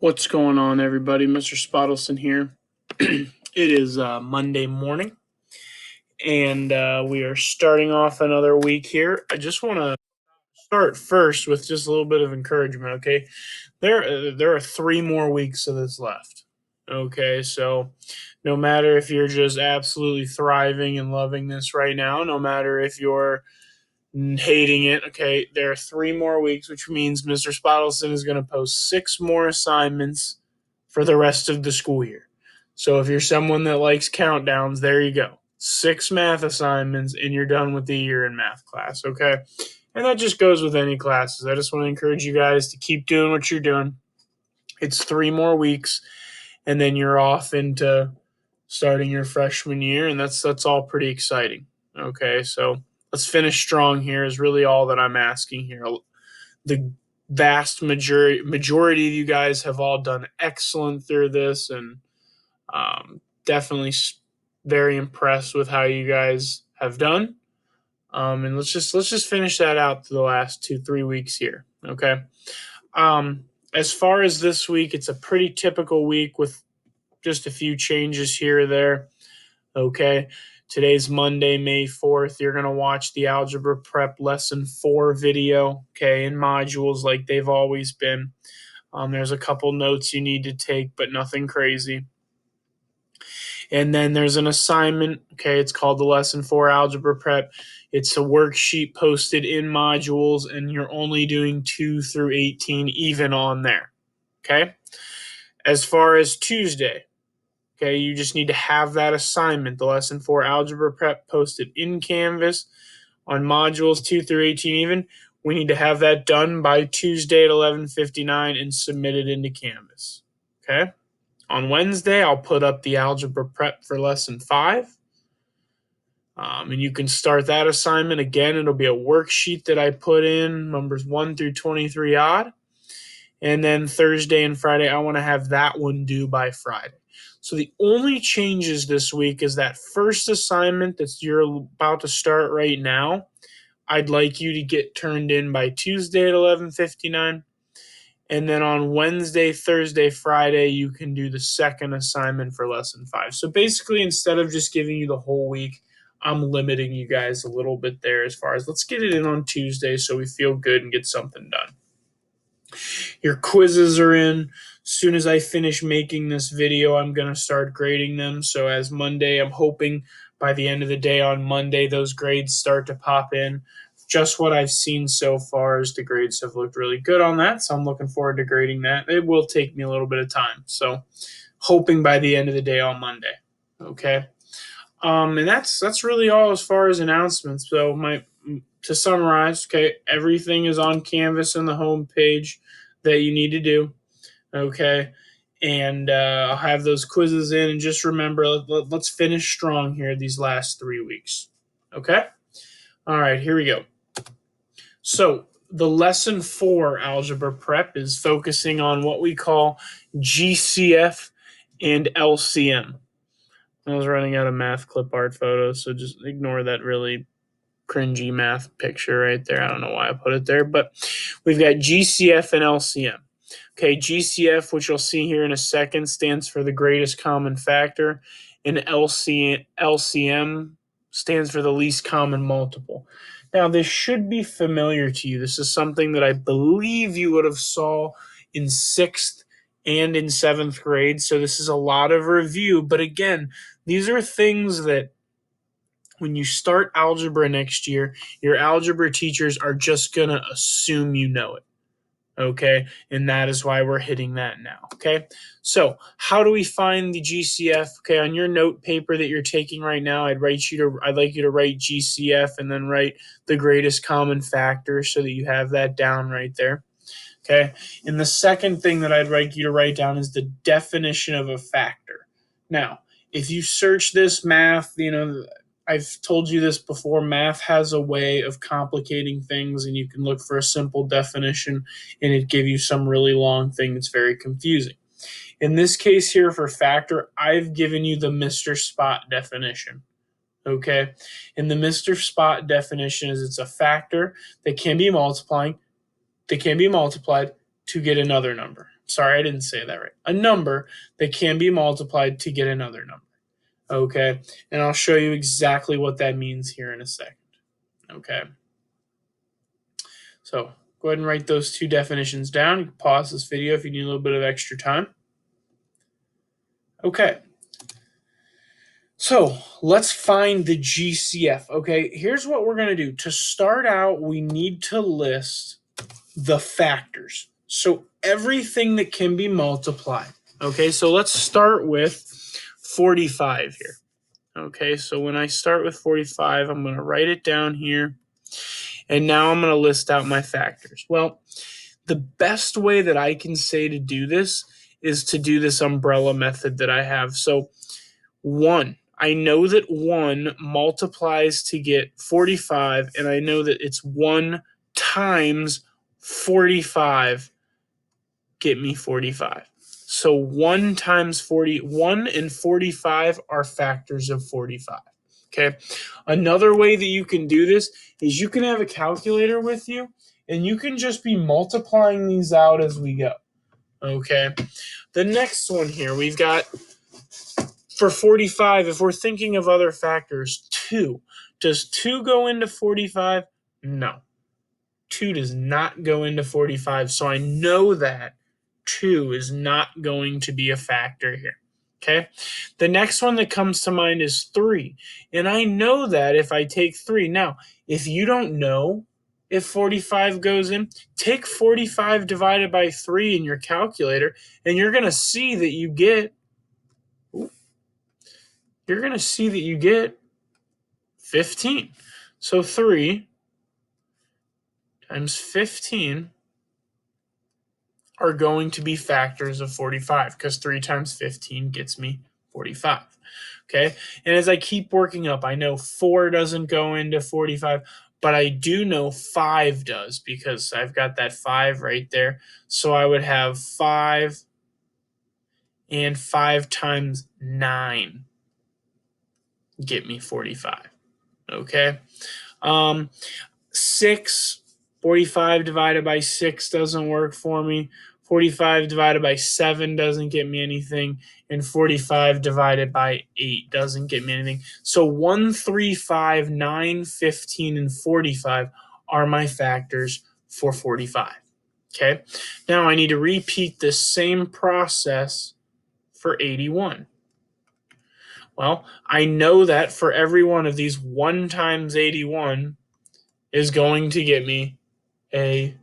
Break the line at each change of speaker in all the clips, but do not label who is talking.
What's going on, everybody? Mr. Spottelson here. It is Monday morning, and we are starting off another week here. I just want to start first with just a little bit of encouragement, okay? There are 3 more weeks of this left, okay? So no matter if you're just absolutely thriving and loving this right now, no matter if you're hating it, okay, there are 3 more weeks, which means Mr. Spottelson is going to post 6 more assignments for the rest of the school year. So if you're someone that likes countdowns, there you go. 6 math assignments and you're done with the year in math class, okay? And that just goes with any classes. I just want to encourage you guys to keep doing what you're doing. It's 3 more weeks and then you're off into starting your freshman year, and that's all pretty exciting. Okay, so let's finish strong here is really all that I'm asking here. The vast majority of you guys have all done excellent through this, and definitely very impressed with how you guys have done. And let's just finish that out through the last 2-3 weeks here. Okay. As far as this week, it's a pretty typical week with just a few changes here or there. Okay. Today's Monday, May 4th. You're going to watch the Algebra Prep Lesson 4 video, okay, in modules like they've always been. There's a couple notes you need to take, but nothing crazy. And then there's an assignment, okay, it's called the Lesson 4 Algebra Prep. It's a worksheet posted in modules, and you're only doing 2 through 18 even on there, okay? As far as Tuesday, okay, you just need to have that assignment, the Lesson 4 Algebra Prep, posted in Canvas on modules 2 through 18 even. We need to have that done by Tuesday at 11:59 and submitted into Canvas, okay? On Wednesday, I'll put up the Algebra Prep for Lesson 5. And you can start that assignment. Again, it'll be a worksheet that I put in, numbers 1 through 23 odd. And then Thursday and Friday, I want to have that one due by Friday. So the only changes this week is that first assignment that you're about to start right now. I'd like you to get turned in by Tuesday at 11:59. And then on Wednesday, Thursday, Friday, you can do the second assignment for Lesson 5. So basically, instead of just giving you the whole week, I'm limiting you guys a little bit there as far as let's get it in on Tuesday so we feel good and get something done. Your quizzes are in. As soon as I finish making this video, I'm going to start grading them. So as Monday, I'm hoping by the end of the day on Monday, those grades start to pop in. Just what I've seen so far is the grades have looked really good on that. So I'm looking forward to grading that. It will take me a little bit of time. So hoping by the end of the day on Monday. Okay. And that's really all as far as announcements. So to summarize, okay, everything is on Canvas on the home page that you need to do. Okay. And I'll have those quizzes in. And just remember, let's finish strong here these last 3 weeks. Okay. All right, here we go. So the Lesson 4 Algebra Prep is focusing on what we call GCF and LCM. I was running out of math clip art photos, so just ignore that really cringy math picture right there. I don't know why I put it there, but we've got GCF and LCM. Okay, GCF, which you'll see here in a second, stands for the greatest common factor, and LCM stands for the least common multiple. Now, this should be familiar to you. This is something that I believe you would have saw in 6th and in 7th grade, so this is a lot of review. But again, these are things that when you start algebra next year, your algebra teachers are just going to assume you know it. Okay, and that is why we're hitting that now. Okay, so how do we find the GCF? Okay, on your note paper that you're taking right now, I'd like you to write GCF and then write the greatest common factor so that you have that down right there. Okay, and the second thing that I'd like you to write down is the definition of a factor. Now, if you search this math, I've told you this before, math has a way of complicating things, and you can look for a simple definition and it give you some really long thing that's very confusing. In this case here for factor, I've given you the Mr. Spot definition. Okay, and the Mr. Spot definition is it's a factor that can be multiplied to get another number. sorry, I didn't say that right. A number that can be multiplied to get another number. Okay, and I'll show you exactly what that means here in a second. Okay, so go ahead and write those two definitions down. You can pause this video if you need a little bit of extra time. Okay, so let's find the GCF. Okay, here's what we're going to do. To start out, we need to list the factors. So everything that can be multiplied. Okay, so let's start with 45 here. Okay, so when I start with 45, I'm going to write it down here. And now I'm going to list out my factors. Well, the best way that I can say to do this is to do this umbrella method that I have. So 1, I know that 1 multiplies to get 45, and I know that it's 1 times 45 get me 45. So 1 times 40, 1 and 45 are factors of 45. Okay. Another way that you can do this is you can have a calculator with you and you can just be multiplying these out as we go. Okay. The next one here, we've got for 45, if we're thinking of other factors, 2. Does 2 go into 45? No. 2 does not go into 45. So I know that 2 is not going to be a factor here. Okay. The next one that comes to mind is 3. And I know that if I take 3. Now, if you don't know if 45 goes in, take 45 divided by 3 in your calculator, and you're going to see that you get 15. So 3 times 15 are going to be factors of 45 because 3 times 15 gets me 45. Okay, and as I keep working up, I know 4 doesn't go into 45, but I do know 5 does because I've got that 5 right there. So I would have 5 and 5 times 9 get me 45. Okay, 6, 45 divided by 6 doesn't work for me. 45 divided by 7 doesn't get me anything. And 45 divided by 8 doesn't get me anything. So 1, 3, 5, 9, 15, and 45 are my factors for 45. Okay. Now I need to repeat the same process for 81. Well, I know that for every one of these, 1 times 81 is going to get me a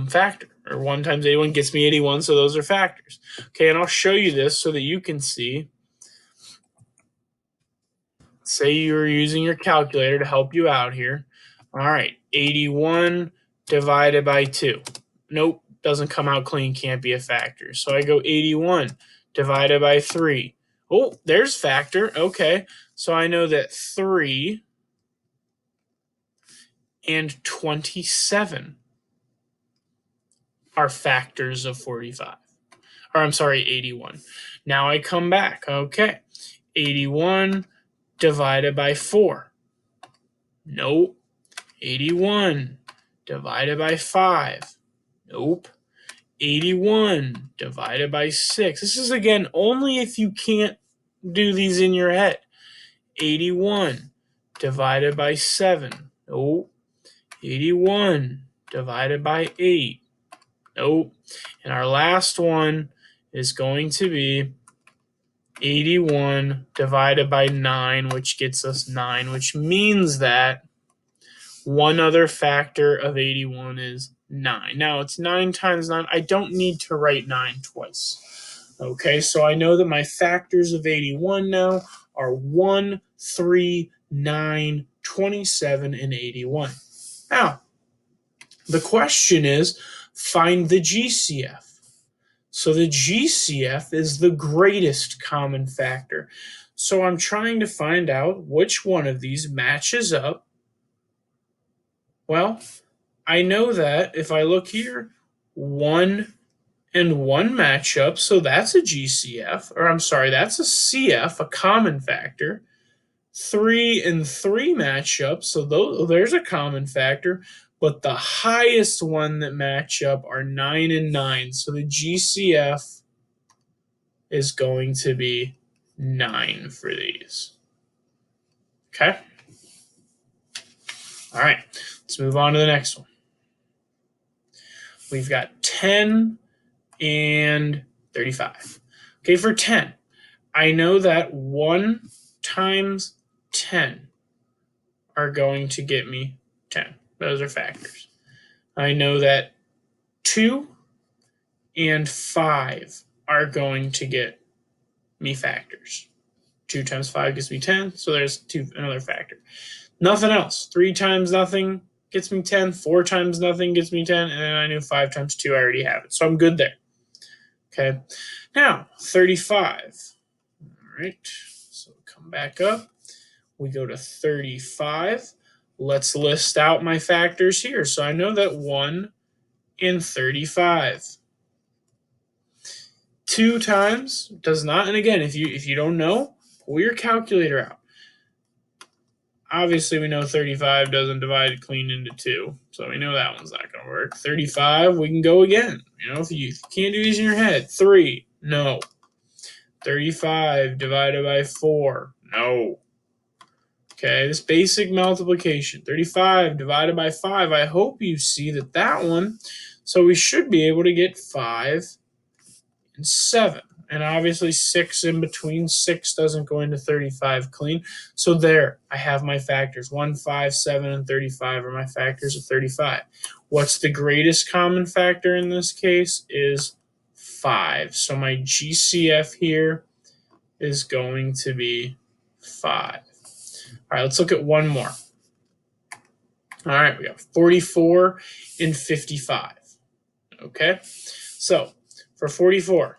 factor, or 1 times 81 gets me 81, so those are factors. Okay, and I'll show you this so that you can see. Say you're using your calculator to help you out here. All right, 81 divided by 2. Nope, doesn't come out clean, can't be a factor. So I go 81 divided by 3. Oh, there's factor. Okay, so I know that 3 and 27 are factors of 45. Or I'm sorry, 81. Now I come back. Okay, 81 divided by 4. Nope. 81 divided by 5. Nope. 81 divided by 6. This is, again, only if you can't do these in your head. 81 divided by 7. Nope. 81 divided by 8. Nope. And our last one is going to be 81 divided by 9, which gets us 9, which means that one other factor of 81 is 9. Now, it's 9 times 9. I don't need to write 9 twice. Okay, so I know that my factors of 81 now are 1, 3, 9, 27, and 81. Now, the question is, find the GCF. So the GCF is the greatest common factor. So I'm trying to find out which one of these matches up. Well, I know that if I look here, 1 and 1 match up, so that's a GCF, or I'm sorry, that's a CF, a common factor. 3 and 3 match up, so there's a common factor. but the highest one that match up are 9 and 9. So the GCF is going to be 9 for these. Okay? All right, let's move on to the next one. We've got 10 and 35. Okay, for 10, I know that 1 times 10 are going to get me 10. Those are factors. I know that 2 and 5 are going to get me factors. 2 times 5 gives me 10, so there's another factor. Nothing else. 3 times nothing gets me 10. 4 times nothing gets me 10. And then I knew 5 times 2, I already have it. So I'm good there. Okay. Now, 35. All right. So come back up. We go to 35. Let's list out my factors here. So I know that 1 in 35. 2 times does not, and again, if you don't know, pull your calculator out. Obviously, we know 35 doesn't divide clean into 2, so we know that one's not going to work. 35, we can go again. If you can't do these in your head, 3, no. 35 divided by 4, no. Okay, this basic multiplication, 35 divided by 5, I hope you see that one, so we should be able to get 5 and 7. And obviously 6 in between. 6 doesn't go into 35 clean. So there, I have my factors. 1, 5, 7, and 35 are my factors of 35. What's the greatest common factor in this case is 5. So my GCF here is going to be 5. All right, let's look at one more. All right, we got 44 and 55. Okay, so for 44,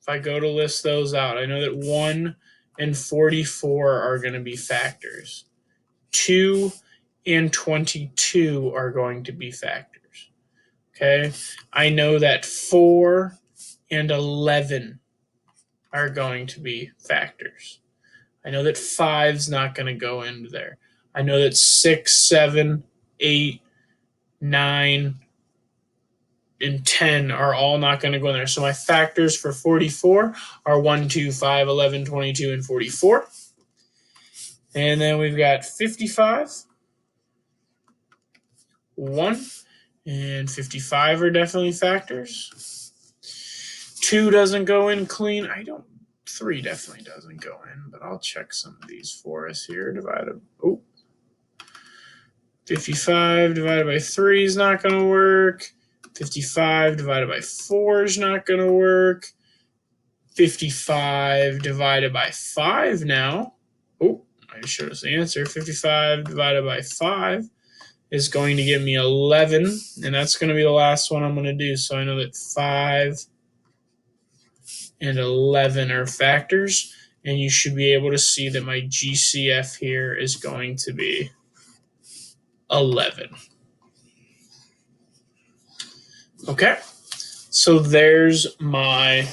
if I go to list those out, I know that 1 and 44 are going to be factors. 2 and 22 are going to be factors. Okay, I know that 4 and 11 are going to be factors. I know that 5's not going to go into there. I know that 6, 7, 8, 9, and 10 are all not going to go in there. So my factors for 44 are 1, 2, 5, 11, 22, and 44. And then we've got 55, 1, and 55 are definitely factors. 2 doesn't go in clean. 3 definitely doesn't go in, but I'll check some of these for us here. 55 divided by 3 is not going to work. 55 divided by 4 is not going to work. 55 divided by 5 now. I showed us the answer. 55 divided by 5 is going to give me 11, and that's going to be the last one I'm going to do. So I know that 5 and 11 are factors, and you should be able to see that my GCF here is going to be 11. Okay, so there's my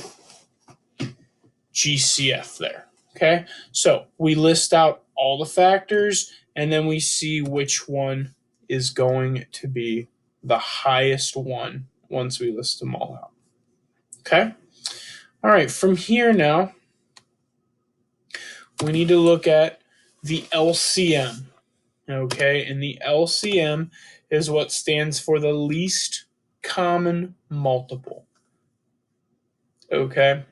GCF there. Okay, so we list out all the factors, and then we see which one is going to be the highest one once we list them all out. Okay, all right, from here now, we need to look at the LCM. Okay, and the LCM is what stands for the least common multiple. Okay,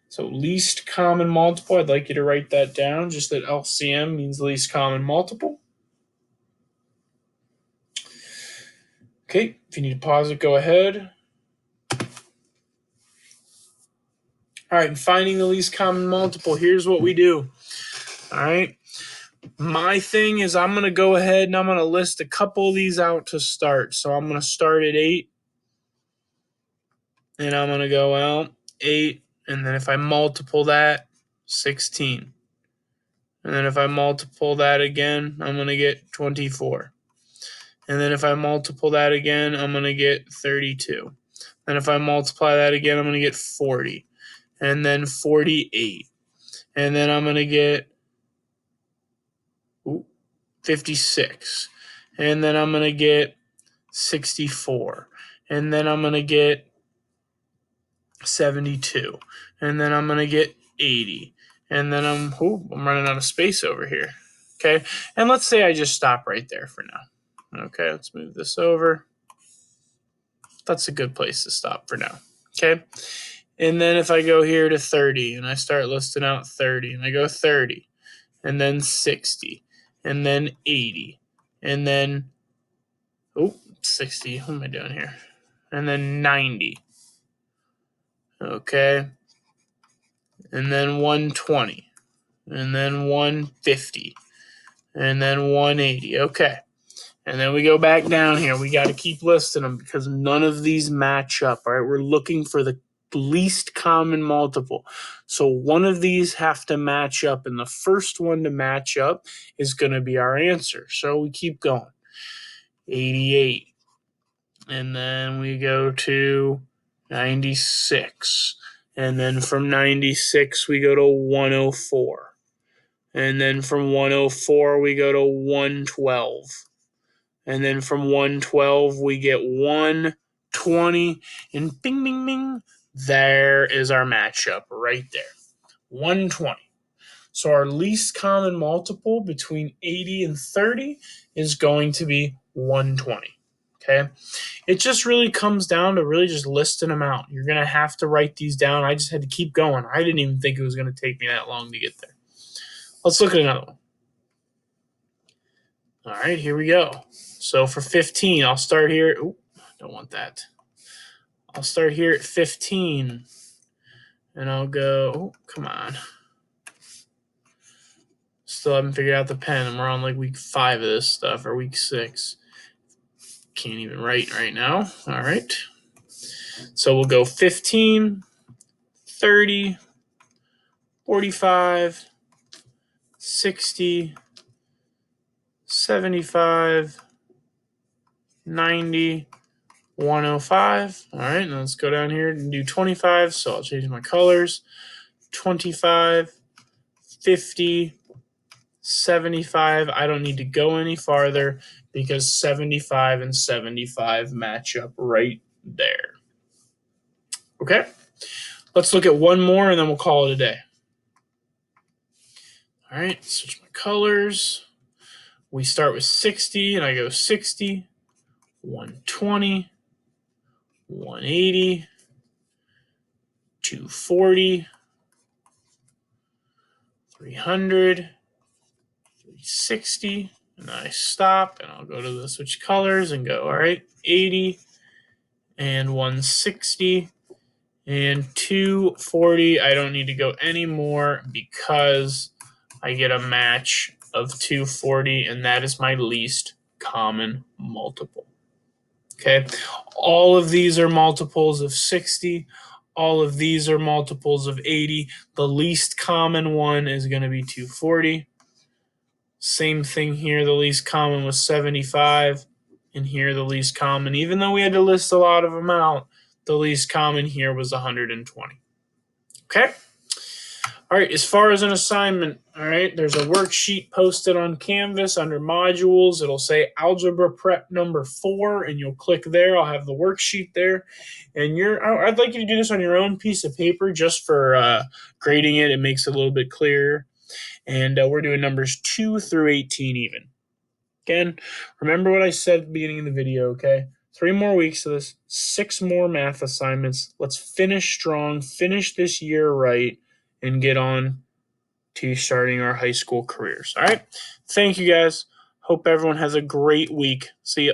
so least common multiple, I'd like you to write that down, just that LCM means least common multiple. Okay, if you need to pause it, go ahead. All right, and finding the least common multiple, here's what we do. All right, my thing is I'm going to go ahead and I'm going to list a couple of these out to start. So I'm going to start at 8, and I'm going to go out 8, and then if I multiple that, 16. And then if I multiple that again, I'm going to get 24. And then if I multiple that again, I'm going to get 32. And if I multiply that again, I'm going to get 40. And then 48. And then I'm going to get 56. And then I'm going to get 64. And then I'm going to get 72. And then I'm going to get 80. And then I'm running out of space over here. Okay. And let's say I just stop right there for now. Okay. Let's move this over. That's a good place to stop for now. Okay. And then if I go here to 30 and I start listing out 30 and I go 30 and then 60 and then 80 and then 60. What am I doing here? And then 90. Okay. And then 120. And then 150. And then 180. Okay. And then we go back down here. We got to keep listing them because none of these match up. All right. We're looking for the least common multiple. So one of these have to match up. And the first one to match up is going to be our answer. So we keep going. 88. And then we go to 96. And then from 96, we go to 104. And then from 104, we go to 112. And then from 112, we get 120. And bing, bing, bing. There is our matchup right there. 120. So our least common multiple between 80 and 30 is going to be 120. Okay. It just really comes down to really just listing them out. You're going to have to write these down. I just had to keep going. I didn't even think it was going to take me that long to get there. Let's look at another one. All right, here we go. So for 15, I'll start here. Don't want that. I'll start here at 15. And I'll go, come on. Still haven't figured out the pen. And we're on like week 5 of this stuff, or week 6. Can't even write right now. All right. So we'll go 15, 30, 45, 60, 75, 90, 105. All right, now let's go down here and do 25. So I'll change my colors. 25, 50, 75. I don't need to go any farther because 75 and 75 match up right there. Okay, let's look at one more and then we'll call it a day. All right, switch my colors. We start with 60 and I go 60, 120, 180, 240, 300, 360, and then I stop and I'll go to the switch colors and go, all right, 80 and 160 and 240. I don't need to go anymore because I get a match of 240, and that is my least common multiple. Okay, all of these are multiples of 60. All of these are multiples of 80. The least common one is going to be 240. Same thing here. The least common was 75. And here the least common, even though we had to list a lot of them out, the least common here was 120. Okay? All right, as far as an assignment, all right, there's a worksheet posted on Canvas under modules. It'll say Algebra Prep number 4, and you'll click there. I'll have the worksheet there. And I'd like you to do this on your own piece of paper just for grading it. It makes it a little bit clearer. And we're doing numbers 2 through 18 even. Again, remember what I said at the beginning of the video, okay? 3 more weeks of this, 6 more math assignments. Let's finish strong, finish this year right, and get on to starting our high school careers. All right? Thank you, guys. Hope everyone has a great week. See ya.